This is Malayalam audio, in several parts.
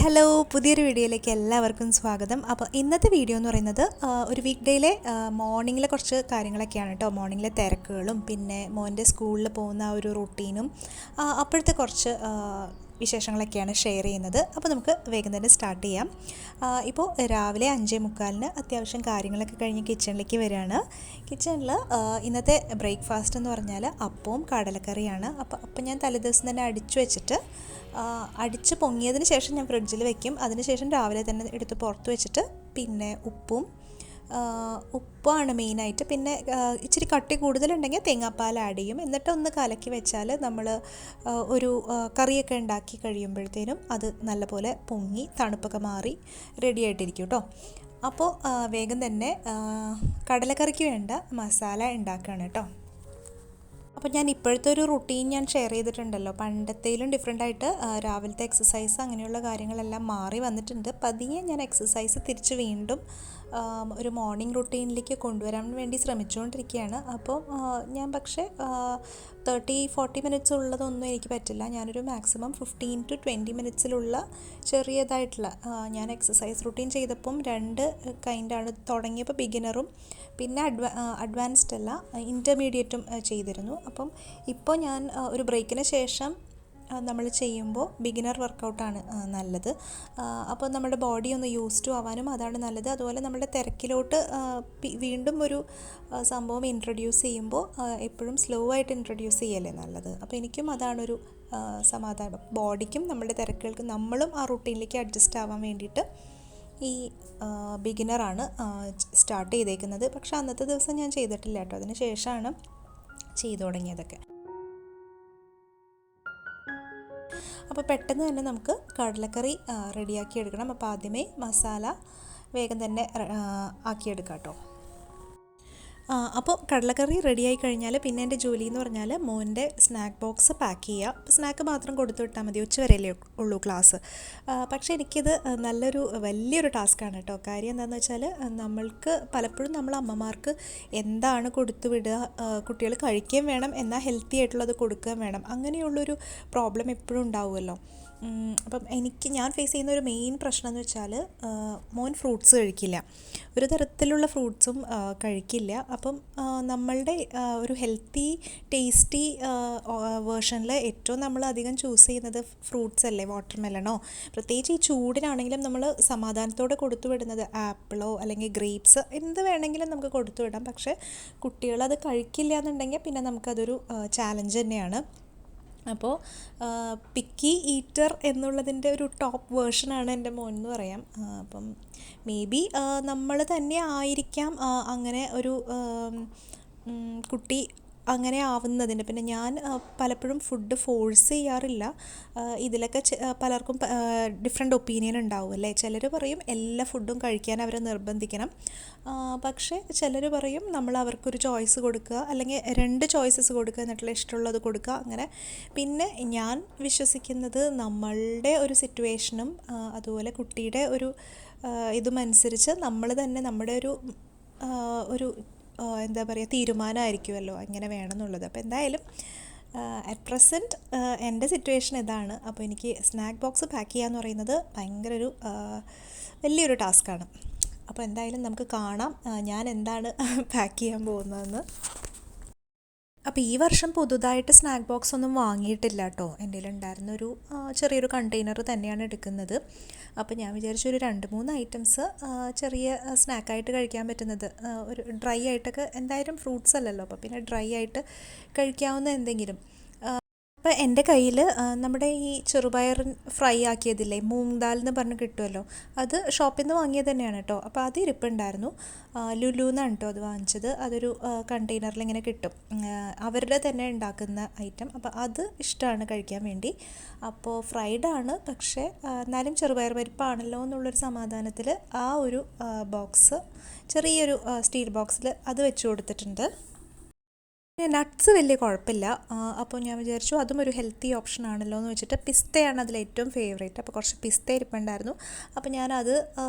ഹലോ, പുതിയൊരു വീഡിയോയിലേക്ക് എല്ലാവർക്കും സ്വാഗതം. അപ്പോൾ ഇന്നത്തെ വീഡിയോ എന്ന് പറയുന്നത് ഒരു വീക്ക് ഡേയിലെ മോർണിംഗിലെ കുറച്ച് കാര്യങ്ങളൊക്കെയാണ് കേട്ടോ. മോർണിംഗിലെ തിരക്കുകളും പിന്നെ മോൻ്റെ സ്കൂളിൽ പോകുന്ന ആ ഒരു റൂട്ടീനും അപ്പോഴത്തെ കുറച്ച് വിശേഷങ്ങളൊക്കെയാണ് ഷെയർ ചെയ്യുന്നത്. അപ്പോൾ നമുക്ക് വേഗം തന്നെ സ്റ്റാർട്ട് ചെയ്യാം. ഇപ്പോൾ രാവിലെ 5:45 അത്യാവശ്യം കാര്യങ്ങളൊക്കെ കഴിഞ്ഞ് കിച്ചണിലേക്ക് വരികയാണ്. കിച്ചണിൽ ഇന്നത്തെ ബ്രേക്ക്ഫാസ്റ്റ് എന്ന് പറഞ്ഞാൽ അപ്പവും കടലക്കറിയാണ്. അപ്പോൾ ഞാൻ തലേദിവസം തന്നെ അടിച്ചു വെച്ചിട്ട് അടിച്ച് പൊങ്ങിയതിന് ശേഷം ഞാൻ ഫ്രിഡ്ജിൽ വെക്കും. അതിനുശേഷം രാവിലെ തന്നെ എടുത്ത് പുറത്ത് വെച്ചിട്ട് പിന്നെ ഉപ്പാണ് മെയിനായിട്ട്. പിന്നെ ഇച്ചിരി കട്ടി കൂടുതലുണ്ടെങ്കിൽ തേങ്ങാപ്പാൽ ആഡ് ചെയ്യും. എന്നിട്ട് ഒന്ന് കലക്കി വെച്ചാൽ നമ്മൾ ഒരു കറിയൊക്കെ ഉണ്ടാക്കി കഴിയുമ്പോഴത്തേനും അത് നല്ലപോലെ പൊങ്ങി തണുപ്പൊക്കെ മാറി റെഡി ആയിട്ടിരിക്കും കേട്ടോ. അപ്പോൾ വേഗം തന്നെ കടലക്കറിക്ക് വേണ്ട മസാല ഉണ്ടാക്കുകയാണ് കേട്ടോ. അപ്പോൾ ഞാൻ ഇപ്പോഴത്തെ ഒരു റുട്ടീൻ ഞാൻ ഷെയർ ചെയ്തിട്ടുണ്ടല്ലോ. പണ്ടത്തേലും ഡിഫറെൻ്റായിട്ട് രാവിലത്തെ എക്സസൈസ് അങ്ങനെയുള്ള കാര്യങ്ങളെല്ലാം മാറി വന്നിട്ടുണ്ട്. പതിയെ ഞാൻ എക്സസൈസ് തിരിച്ച് വീണ്ടും ഒരു മോർണിംഗ് റുട്ടീനിലേക്ക് കൊണ്ടുവരാൻ വേണ്ടി ശ്രമിച്ചുകൊണ്ടിരിക്കുകയാണ്. അപ്പോൾ ഞാൻ പക്ഷേ 30-40 മിനിറ്റ്സ് ഉള്ളതൊന്നും എനിക്ക് പറ്റില്ല. ഞാനൊരു മാക്സിമം 15 to 20 മിനിറ്റ്സിലുള്ള ചെറിയതായിട്ടുള്ള ഞാൻ എക്സസൈസ് റുട്ടീൻ ചെയ്തപ്പം 2 കൈൻഡാണ്. തുടങ്ങിയപ്പോൾ ബിഗിനറും പിന്നെ അഡ്വാൻസ്ഡ് അല്ല ഇൻ്റർമീഡിയറ്റും ചെയ്തിരുന്നു. അപ്പം ഇപ്പോൾ ഞാൻ ഒരു ബ്രേക്കിന് ശേഷം നമ്മൾ ചെയ്യുമ്പോൾ ബിഗിനർ വർക്കൗട്ടാണ് നല്ലത്. അപ്പോൾ നമ്മുടെ ബോഡി ഒന്ന് യൂസ് ടു ആവാനും അതാണ് നല്ലത്. അതുപോലെ നമ്മുടെ തിരക്കിലോട്ട് വീണ്ടും ഒരു സംഭവം ഇൻട്രൊഡ്യൂസ് ചെയ്യുമ്പോൾ എപ്പോഴും സ്ലോ ആയിട്ട് ഇൻട്രൊഡ്യൂസ് ചെയ്യല്ലേ നല്ലത്. അപ്പോൾ എനിക്കും അതാണൊരു സമാധാനം. ബോഡിക്കും നമ്മുടെ തിരക്കുകൾക്കും നമ്മളും ആ റൂട്ടീനിലേക്ക് അഡ്ജസ്റ്റ് ആവാൻ വേണ്ടിയിട്ട് ഈ ബിഗിനറാണ് സ്റ്റാർട്ട് ചെയ്തേക്കുന്നത്. പക്ഷേ അന്നത്തെ ദിവസം ഞാൻ ചെയ്തിട്ടില്ല കേട്ടോ. അതിന് ശേഷമാണ് ചെയ്തു തുടങ്ങിയതൊക്കെ. അപ്പോൾ പെട്ടെന്ന് തന്നെ നമുക്ക് കടലക്കറി റെഡിയാക്കി എടുക്കണം. അപ്പോൾ ആദ്യമേ മസാല വേഗം തന്നെ ആക്കിയെടുക്കാം കേട്ടോ. അപ്പോൾ കടലക്കറി റെഡിയായി കഴിഞ്ഞാൽ പിന്നെ എൻ്റെ ജോലി എന്ന് പറഞ്ഞാൽ മോൻ്റെ സ്നാക്ക് ബോക്സ് പാക്ക് ചെയ്യുക. അപ്പോൾ സ്നാക്ക് മാത്രം കൊടുത്തു വിട്ടാൽ മതി, ഉച്ചവരെയല്ലേ ഉള്ളൂ ക്ലാസ്. പക്ഷേ എനിക്കിത് വലിയൊരു ടാസ്ക്കാണ് കേട്ടോ. കാര്യം എന്താണെന്ന് വെച്ചാൽ നമ്മൾക്ക് പലപ്പോഴും നമ്മൾ അമ്മമാർക്ക് എന്താണ് കൊടുത്തു വിടുക, കുട്ടികൾ കഴിക്കുകയും വേണം എന്നാൽ ഹെൽത്തി ആയിട്ടുള്ളത് കൊടുക്കുകയും വേണം. അങ്ങനെയുള്ളൊരു പ്രോബ്ലം എപ്പോഴും ഉണ്ടാവുമല്ലോ. അപ്പം ഞാൻ ഫേസ് ചെയ്യുന്ന ഒരു മെയിൻ പ്രശ്നം എന്ന് വെച്ചാൽ മോൻ ഫ്രൂട്ട്സ് കഴിക്കില്ല. ഒരു തരത്തിലുള്ള ഫ്രൂട്ട്സും കഴിക്കില്ല. അപ്പം നമ്മളുടെ ഒരു ഹെൽത്തി ടേസ്റ്റി വേർഷനിൽ ഏറ്റവും നമ്മൾ അധികം ചൂസ് ചെയ്യുന്നത് ഫ്രൂട്ട്സ് അല്ലേ, വാട്ടർമെലണോ. പ്രത്യേകിച്ച് ഈ ചൂടിനാണെങ്കിലും നമ്മൾ സമാധാനത്തോടെ കൊടുത്തു വിടുന്നത് ആപ്പിളോ അല്ലെങ്കിൽ ഗ്രേപ്സ് എന്ത് വേണമെങ്കിലും നമുക്ക് കൊടുത്തു വിടാം. പക്ഷേ കുട്ടികളത് കഴിക്കില്ല എന്നുണ്ടെങ്കിൽ പിന്നെ നമുക്കതൊരു ചാലഞ്ച് തന്നെയാണ്. അപ്പോൾ പിക്കി ഈറ്റർ എന്നുള്ളതിൻ്റെ ഒരു ടോപ്പ് വേർഷനാണ് എൻ്റെ മോൻ എന്ന് പറയാം. അപ്പം മേ ബി നമ്മൾ തന്നെ ആയിരിക്കാം അങ്ങനെ ഒരു കുട്ടി അങ്ങനെ ആവുന്നതിൻ്റെ. പിന്നെ ഞാൻ പലപ്പോഴും ഫുഡ് ഫോഴ്സ് ചെയ്യാറില്ല. ഇതിലൊക്കെ പലർക്കും ഡിഫറെൻ്റ് ഒപ്പീനിയൻ ഉണ്ടാവും അല്ലേ. ചിലർ പറയും എല്ലാ ഫുഡും കഴിക്കാൻ അവരെ നിർബന്ധിക്കണം. പക്ഷേ ചിലർ പറയും നമ്മൾ അവർക്കൊരു ചോയ്സ് കൊടുക്കുക, അല്ലെങ്കിൽ 2 ചോയ്സസ് കൊടുക്കുക, എന്നിട്ടുള്ള ഇഷ്ടമുള്ളത് കൊടുക്കുക അങ്ങനെ. പിന്നെ ഞാൻ വിശ്വസിക്കുന്നത് നമ്മളുടെ ഒരു സിറ്റുവേഷനും അതുപോലെ കുട്ടിയുടെ ഒരു ഇതുമനുസരിച്ച് നമ്മൾ തന്നെ നമ്മുടെ ഒരു എന്താ പറയുക തീരുമാനമായിരിക്കുമല്ലോ എങ്ങനെ വേണമെന്നുള്ളത്. അപ്പോൾ എന്തായാലും അറ്റ് പ്രസൻറ്റ് എൻ്റെ സിറ്റുവേഷൻ ഇതാണ്. അപ്പോൾ എനിക്ക് സ്നാക്ക് ബോക്സ് പാക്ക് ചെയ്യുക എന്ന് പറയുന്നത് ഭയങ്കര വലിയൊരു ടാസ്ക്കാണ്. അപ്പോൾ എന്തായാലും നമുക്ക് കാണാം ഞാൻ എന്താണ് പാക്ക് ചെയ്യാൻ പോകുന്നതെന്ന്. അപ്പോൾ ഈ വർഷം പുതുതായിട്ട് സ്നാക്ക് ബോക്സ് ഒന്നും വാങ്ങിയിട്ടില്ല കേട്ടോ. എൻ്റെ കയ്യിലുണ്ടായിരുന്നൊരു ചെറിയൊരു കണ്ടെയ്നർ തന്നെയാണ് എടുക്കുന്നത്. അപ്പോൾ ഞാൻ വിചാരിച്ചൊരു 2-3 ഐറ്റംസ് ചെറിയ സ്നാക്കായിട്ട് കഴിക്കാൻ പറ്റുന്നത്, ഒരു ഡ്രൈ ആയിട്ടൊക്കെ, എന്തായാലും ഫ്രൂട്ട്സ് അല്ലല്ലോ, അപ്പോൾ പിന്നെ ഡ്രൈ ആയിട്ട് കഴിക്കാവുന്ന എന്തെങ്കിലും. അപ്പോൾ എൻ്റെ കയ്യിൽ നമ്മുടെ ഈ ചെറുപയർ ഫ്രൈ ആക്കിയതില്ലേ, മൂങ് ദാൽ എന്ന് പറഞ്ഞ് കിട്ടുമല്ലോ, അത് ഷോപ്പിൽ നിന്ന് വാങ്ങിയത് തന്നെയാണ് കേട്ടോ. അപ്പോൾ അത് ഇരിപ്പുണ്ടായിരുന്നു. ലുലുന്നാണ് കേട്ടോ അത് വാങ്ങിച്ചത്. അതൊരു കണ്ടെയ്നറിൽ ഇങ്ങനെ കിട്ടും, അവരുടെ തന്നെ ഉണ്ടാക്കുന്ന ഐറ്റം. അപ്പോൾ അത് ഇഷ്ടമാണ് കഴിക്കാൻ വേണ്ടി. അപ്പോൾ ഫ്രൈഡാണ്, പക്ഷേ എന്നാലും ചെറുപയർ പരിപ്പാണല്ലോ എന്നുള്ളൊരു സമാധാനത്തിൽ ആ ഒരു ബോക്സ് ചെറിയൊരു സ്റ്റീൽ ബോക്സിൽ അത് വെച്ച് കൊടുത്തിട്ടുണ്ട്. നട്ട്സ് വലിയ കുഴപ്പമില്ല. അപ്പോൾ ഞാൻ വിചാരിച്ചു അതും ഒരു ഹെൽത്തി ഓപ്ഷൻ ആണല്ലോ എന്ന് വെച്ചിട്ട് പിസ്തയാണ് അതിലേറ്റവും ഫേവറേറ്റ്. അപ്പോൾ കുറച്ച് പിസ്ത ഇരിപ്പുണ്ടായിരുന്നു. അപ്പോൾ ഞാനത്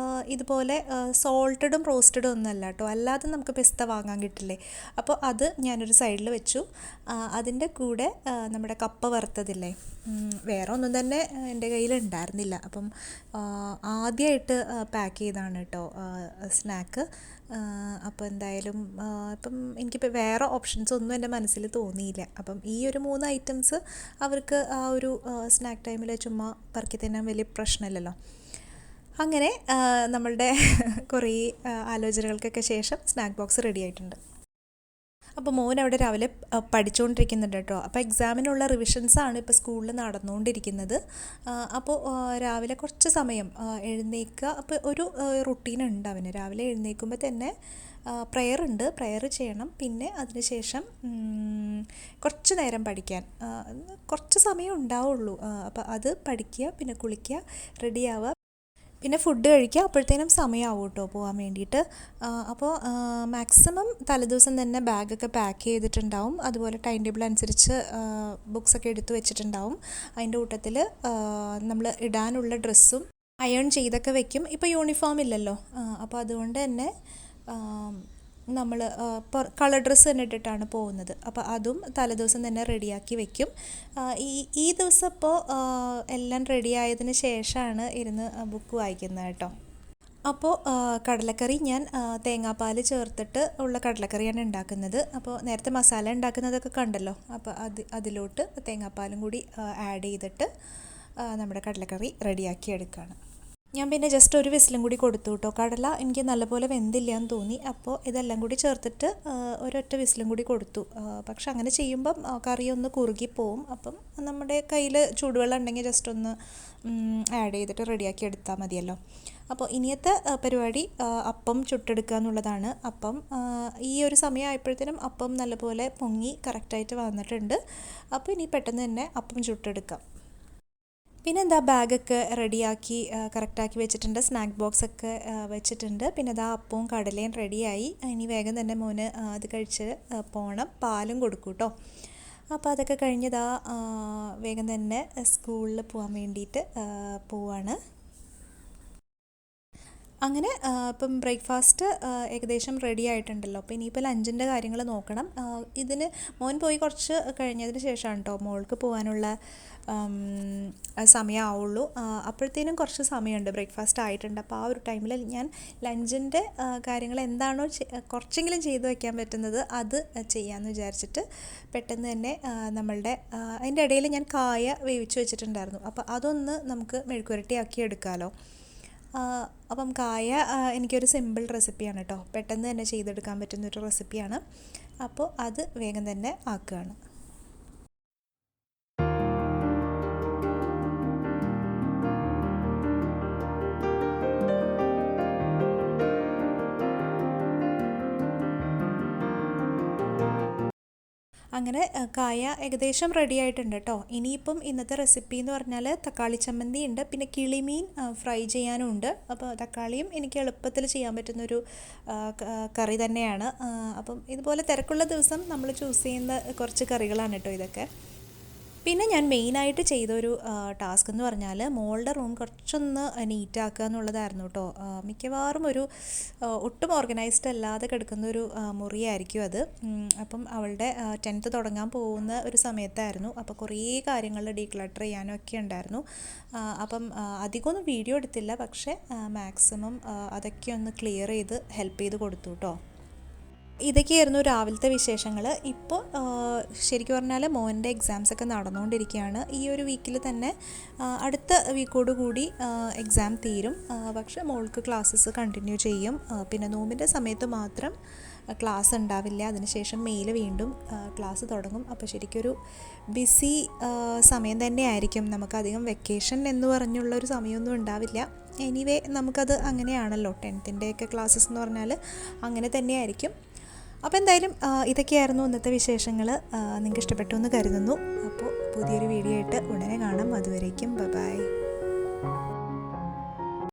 ഇതുപോലെ സോൾട്ടഡും റോസ്റ്റഡും ഒന്നുമല്ല കേട്ടോ, അല്ലാതെ നമുക്ക് പിസ്ത വാങ്ങാൻ കിട്ടില്ലേ, അപ്പോൾ അത് ഞാനൊരു സൈഡിൽ വെച്ചു. അതിൻ്റെ കൂടെ നമ്മുടെ കപ്പ വറുത്തതില്ലേ, വേറെ ഒന്നും തന്നെ എൻ്റെ കയ്യിൽ ഉണ്ടായിരുന്നില്ല. അപ്പം ആദ്യമായിട്ട് പാക്ക് ചെയ്താണ് കേട്ടോ സ്നാക്ക്. അപ്പോൾ എന്തായാലും ഇപ്പം എനിക്കിപ്പോൾ വേറെ ഓപ്ഷൻസ് ഒന്നും എൻ്റെ മനസ്സിൽ തോന്നിയില്ല. അപ്പം ഈ ഒരു 3 ഐറ്റംസ് അവർക്ക് ആ ഒരു സ്നാക്ക് ടൈമിൽ ചുമ്മാ പറക്കി തിന്നാൻ വലിയ പ്രശ്നമില്ലല്ലോ. അങ്ങനെ നമ്മളുടെ കുറേ ആലോചനകൾക്കൊക്കെ ശേഷം സ്നാക്ക് ബോക്സ് റെഡി ആയിട്ടുണ്ട്. അപ്പോൾ മോൻ അവിടെ രാവിലെ പഠിച്ചുകൊണ്ടിരിക്കുന്നുണ്ട് കേട്ടോ. അപ്പോൾ എക്സാമിനുള്ള റിവിഷൻസാണ് ഇപ്പോൾ സ്കൂളിൽ നടന്നുകൊണ്ടിരിക്കുന്നത്. അപ്പോൾ രാവിലെ കുറച്ച് സമയം എഴുന്നേൽക്കുക. അപ്പോൾ ഒരു റുട്ടീനുണ്ട് അവന്. രാവിലെ എഴുന്നേൽക്കുമ്പോൾ തന്നെ പ്രെയർ ഉണ്ട്, പ്രെയർ ചെയ്യണം. പിന്നെ അതിനുശേഷം കുറച്ച് നേരം പഠിക്കാൻ, കുറച്ച് സമയം ഉണ്ടാവുള്ളൂ. അപ്പോൾ അത് പഠിക്കുക, പിന്നെ കുളിക്കുക, റെഡിയാവുക, പിന്നെ ഫുഡ് കഴിക്കുക. അപ്പോഴത്തേനും സമയമാവും കേട്ടോ പോകാൻ വേണ്ടിയിട്ട്. അപ്പോൾ മാക്സിമം തലേദിവസം തന്നെ ബാഗൊക്കെ പാക്ക് ചെയ്തിട്ടുണ്ടാവും. അതുപോലെ ടൈം ടേബിൾ അനുസരിച്ച് ബുക്സൊക്കെ എടുത്ത് വെച്ചിട്ടുണ്ടാവും. അതിൻ്റെ കൂട്ടത്തിൽ നമ്മൾ ഇടാനുള്ള ഡ്രസ്സും അയൺ ചെയ്തൊക്കെ വെക്കും. ഇപ്പോൾ യൂണിഫോം ഇല്ലല്ലോ, അപ്പോൾ അതുകൊണ്ട് തന്നെ നമ്മൾ കളർ ഡ്രസ്സ് തന്നെ ഇട്ടിട്ടാണ് പോകുന്നത്. അപ്പോൾ അതും തലേദിവസം തന്നെ റെഡിയാക്കി വെക്കും. ഈ ദിവസം ഇപ്പോൾ എല്ലാം റെഡിയായതിന് ശേഷമാണ് ഇരുന്ന് ബുക്ക് വായിക്കുന്നത് കേട്ടോ. അപ്പോൾ കടലക്കറി ഞാൻ തേങ്ങാപ്പാൽ ചേർത്തിട്ട് ഉള്ള കടലക്കറിയാണ് ഉണ്ടാക്കുന്നത്. അപ്പോൾ നേരത്തെ മസാല ഉണ്ടാക്കുന്നതൊക്കെ കണ്ടല്ലോ, അപ്പോൾ അതിലോട്ട് തേങ്ങാപ്പാലും കൂടി ആഡ് ചെയ്തിട്ട് നമ്മുടെ കടലക്കറി റെഡിയാക്കി എടുക്കുകയാണ്. ഞാൻ പിന്നെ ജസ്റ്റ് ഒരു വിസിലും കൂടി കൊടുത്തു കേട്ടോ. കടല എനിക്ക് നല്ലപോലെ വെന്തില്ല എന്ന് തോന്നി. അപ്പോൾ ഇതെല്ലാം കൂടി ചേർത്തിട്ട് ഒരൊറ്റ വിസിലും കൂടി കൊടുത്തു. പക്ഷെ അങ്ങനെ ചെയ്യുമ്പം കറി ഒന്ന് കുറുകിപ്പോവും. അപ്പം നമ്മുടെ കയ്യിൽ ചൂടുവെള്ളം ഉണ്ടെങ്കിൽ ജസ്റ്റ് ഒന്ന് ആഡ് ചെയ്തിട്ട് റെഡിയാക്കി എടുത്താൽ മതിയല്ലോ. അപ്പോൾ ഇനിയത്തെ പരിപാടി അപ്പം ചുട്ടെടുക്കുക എന്നുള്ളതാണ്. അപ്പം ഈ ഒരു സമയം ആയപ്പോഴത്തേനും അപ്പം നല്ലപോലെ പൊങ്ങി കറക്റ്റായിട്ട് വന്നിട്ടുണ്ട്. അപ്പോൾ ഇനി പെട്ടെന്ന് തന്നെ അപ്പം ചുട്ടെടുക്കാം. പിന്നെ എന്താ ബാഗൊക്കെ റെഡിയാക്കി കറക്റ്റാക്കി വെച്ചിട്ടുണ്ട്. സ്നാക്ക് ബോക്സൊക്കെ വെച്ചിട്ടുണ്ട്. പിന്നെ അതാ അപ്പവും കടലയും റെഡിയായി. ഇനി വേഗം തന്നെ മോന് അത് കഴിച്ച് പോകണം. പാലും കൊടുക്കും കേട്ടോ. അപ്പോൾ അതൊക്കെ കഴിഞ്ഞതാ വേഗം തന്നെ സ്കൂളിൽ പോകാൻ വേണ്ടിയിട്ട് പോവാണ്. അങ്ങനെ ഇപ്പം ബ്രേക്ക്ഫാസ്റ്റ് ഏകദേശം റെഡി ആയിട്ടുണ്ടല്ലോ. അപ്പോൾ ഇനിയിപ്പോൾ ലഞ്ചിൻ്റെ കാര്യങ്ങൾ നോക്കണം. ഇതിന് മോൻ പോയി കുറച്ച് കഴിഞ്ഞതിന് ശേഷമാണ് കേട്ടോ മോൾക്ക് പോകാനുള്ള സമയമാവുള്ളൂ. അപ്പോഴത്തേനും കുറച്ച് സമയമുണ്ട്, ബ്രേക്ക്ഫാസ്റ്റ് ആയിട്ടുണ്ട്. അപ്പോൾ ആ ഒരു ടൈമിൽ ഞാൻ ലഞ്ചിൻ്റെ കാര്യങ്ങൾ എന്താണോ കുറച്ചെങ്കിലും ചെയ്തു വയ്ക്കാൻ പറ്റുന്നത് അത് ചെയ്യാമെന്ന് വിചാരിച്ചിട്ട് പെട്ടെന്ന് തന്നെ നമ്മളുടെ അതിൻ്റെ ഇടയിൽ ഞാൻ കായ വേവിച്ച് വെച്ചിട്ടുണ്ടായിരുന്നു. അപ്പോൾ അതൊന്ന് നമുക്ക് മെഴുക്കുരട്ടിയാക്കി എടുക്കാമല്ലോ. അപ്പം കായ എനിക്കൊരു സിമ്പിൾ റെസിപ്പിയാണ് കേട്ടോ, പെട്ടെന്ന് തന്നെ ചെയ്തെടുക്കാൻ പറ്റുന്നൊരു റെസിപ്പിയാണ്. അപ്പോൾ അത് വേഗം തന്നെ ആക്കുകയാണ്. അങ്ങനെ കായ ഏകദേശം റെഡി ആയിട്ടുണ്ട് കേട്ടോ. ഇനിയിപ്പം ഇന്നത്തെ റെസിപ്പി എന്ന് പറഞ്ഞാൽ തക്കാളി ചമ്മന്തി ഉണ്ട്, പിന്നെ കിളിമീൻ ഫ്രൈ ചെയ്യാനും ഉണ്ട്. അപ്പോൾ തക്കാളിയും എനിക്ക് എളുപ്പത്തിൽ ചെയ്യാൻ പറ്റുന്നൊരു കറി തന്നെയാണ്. അപ്പം ഇതുപോലെ തിരക്കുള്ള ദിവസം നമ്മൾ ചൂസ് ചെയ്യുന്ന കുറച്ച് കറികളാണ് കേട്ടോ ഇതൊക്കെ. പിന്നെ ഞാൻ മെയിനായിട്ട് ചെയ്തൊരു ടാസ്ക് എന്ന് പറഞ്ഞാൽ മോളുടെ റൂം കുറച്ചൊന്ന് നീറ്റാക്കുക എന്നുള്ളതായിരുന്നു കേട്ടോ. മിക്കവാറും ഒരു ഒട്ടും ഓർഗനൈസ്ഡ് അല്ലാതെ കിടക്കുന്ന ഒരു മുറിയായിരിക്കും അത്. അപ്പം അവളുടെ 10th തുടങ്ങാൻ പോകുന്ന ഒരു സമയത്തായിരുന്നു. അപ്പോൾ കുറേ കാര്യങ്ങൾ ഡീക്ലട്ടർ ചെയ്യാനും ഒക്കെ ഉണ്ടായിരുന്നു. അപ്പം അധികമൊന്നും വീഡിയോ എടുത്തില്ല, പക്ഷേ മാക്സിമം അതൊക്കെ ഒന്ന് ക്ലിയർ ചെയ്ത് ഹെൽപ്പ് ചെയ്ത് കൊടുത്തു കേട്ടോ. ഇതൊക്കെയായിരുന്നു രാവിലത്തെ വിശേഷങ്ങൾ. ഇപ്പോൾ ശരിക്കും പറഞ്ഞാൽ മോൻ്റെ എക്സാംസൊക്കെ നടന്നുകൊണ്ടിരിക്കുകയാണ്. ഈ ഒരു വീക്കിൽ തന്നെ അടുത്ത വീക്കോടുകൂടി എക്സാം തീരും. പക്ഷേ മോൾക്ക് ക്ലാസ്സസ് കണ്ടിന്യൂ ചെയ്യും. പിന്നെ നോമ്പിൻ്റെ സമയത്ത് മാത്രം ക്ലാസ് ഉണ്ടാവില്ല. അതിനുശേഷം മെയിൽ വീണ്ടും ക്ലാസ് തുടങ്ങും. അപ്പോൾ ശരിക്കൊരു ബിസി സമയം തന്നെയായിരിക്കും. നമുക്കധികം വെക്കേഷൻ എന്ന് പറഞ്ഞുള്ളൊരു സമയമൊന്നും ഉണ്ടാവില്ല. എനിവേ നമുക്കത് അങ്ങനെയാണല്ലോ, 10th ക്ലാസ്സസ് എന്ന് പറഞ്ഞാൽ അങ്ങനെ തന്നെയായിരിക്കും. അപ്പോൾ എന്തായാലും ഇതൊക്കെയായിരുന്നു ഇന്നത്തെ വിശേഷങ്ങൾ. നിങ്ങൾക്ക് ഇഷ്ടപ്പെട്ടു എന്ന് കരുതുന്നു. അപ്പോൾ പുതിയൊരു വീഡിയോ ആയിട്ട് ഉടനെ കാണാം. അതുവരേക്കും ബൈ.